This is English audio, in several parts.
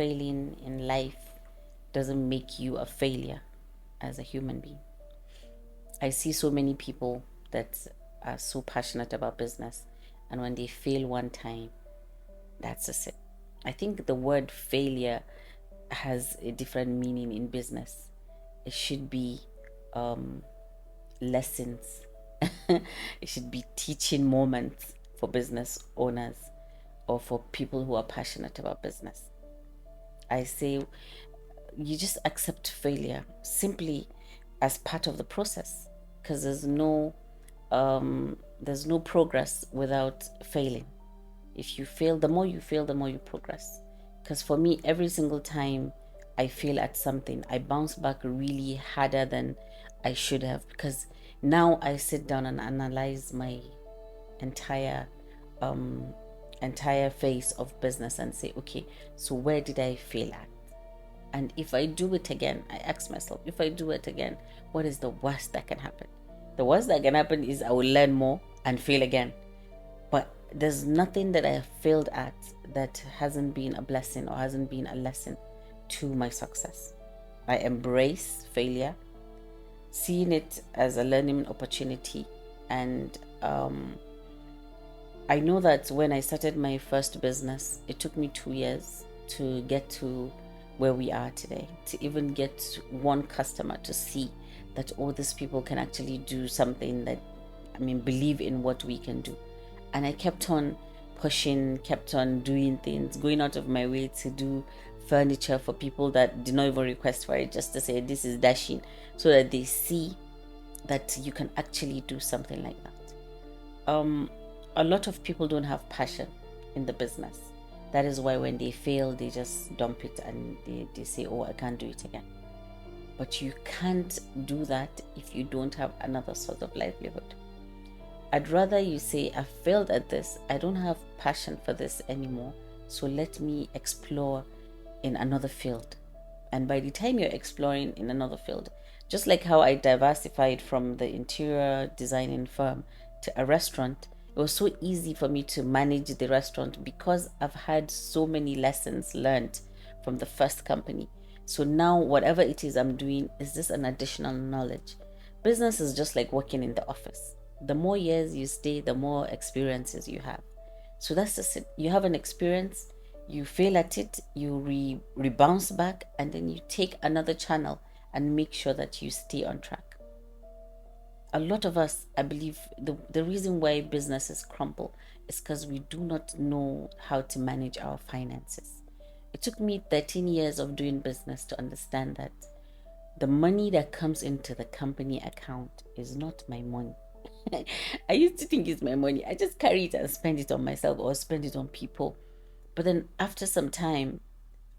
failing in life doesn't make you a failure as a human being. I see so many people that are so passionate about business, and when they fail one time, that's just it. I think the word failure has a different meaning in business. It should be lessons. It should be teaching moments for business owners or for people who are passionate about business. I say you just accept failure simply as part of the process, because there's no progress without failing. If you fail, the more you fail, the more you progress. Because for me, every single time I fail at something, I bounce back really harder than I should have, because now I sit down and analyze my entire phase of business and say, okay, so where did I fail at? And if I do it again, I ask myself, if I do it again, what is the worst that can happen? The worst that can happen is I will learn more and fail again. But there's nothing that I have failed at that hasn't been a blessing or hasn't been a lesson to my success. I embrace failure, seeing it as a learning opportunity. And I know that when I started my first business, it took me 2 years to get to where we are today, to even get one customer to see that all these people can actually do something that, believe in what we can do. And I kept on pushing, kept on doing things, going out of my way to do furniture for people that did not even request for it, just to say this is dashing, so that they see that you can actually do something like that. A lot of people don't have passion in the business. That is why when they fail, they just dump it and they say, oh, I can't do it again. But you can't do that if you don't have another sort of livelihood. I'd rather you say, I failed at this, I don't have passion for this anymore, so let me explore in another field. And by the time you're exploring in another field, just like how I diversified from the interior designing firm to a restaurant, it was so easy for me to manage the restaurant because I've had so many lessons learned from the first company. So now whatever it is I'm doing is just an additional knowledge. Business is just like working in the office. The more years you stay, the more experiences you have. So that's just it. You have an experience, you fail at it, you rebounce back, and then you take another channel and make sure that you stay on track. A lot of us, I believe, the reason why businesses crumble is because we do not know how to manage our finances. It took me 13 years of doing business to understand that the money that comes into the company account is not my money. I used to think it's my money. I just carry it and spend it on myself or spend it on people. But then after some time,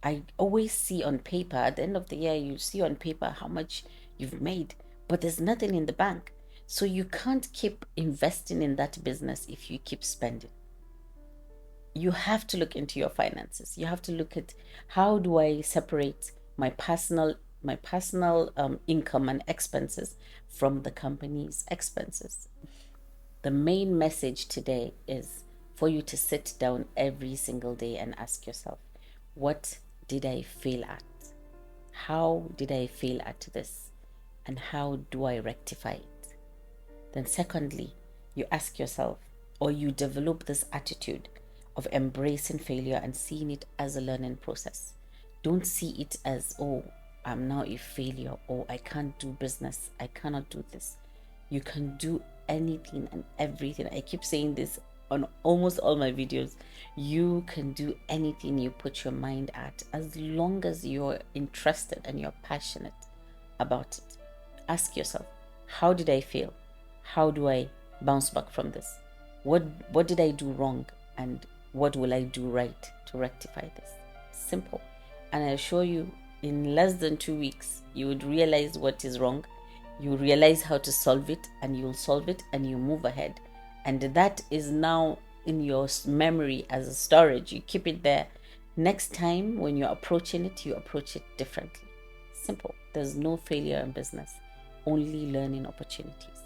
I always see on paper, at the end of the year, you see on paper how much you've made, but there's nothing in the bank. So you can't keep investing in that business if you keep spending. You have to look into your finances. You have to look at, how do I separate my personal income and expenses from the company's expenses. The main message today is for you to sit down every single day and ask yourself, what did I fail at? How did I fail at this? And how do I rectify it? Then secondly, you ask yourself, or you develop this attitude of embracing failure and seeing it as a learning process. Don't see it as, oh, I'm now a failure, or I can't do business, I cannot do this. You can do anything and everything. I keep saying this on almost all my videos. You can do anything you put your mind at, as long as you're interested and you're passionate about it. Ask yourself, how did I fail? How do I bounce back from this? What did I do wrong? And what will I do right to rectify this? Simple. And I assure you, in less than 2 weeks, you would realize what is wrong. You realize how to solve it, and you'll solve it, and you move ahead. And that is now in your memory as a storage. You keep it there. Next time when you're approaching it, you approach it differently. Simple. There's no failure in business, only learning opportunities.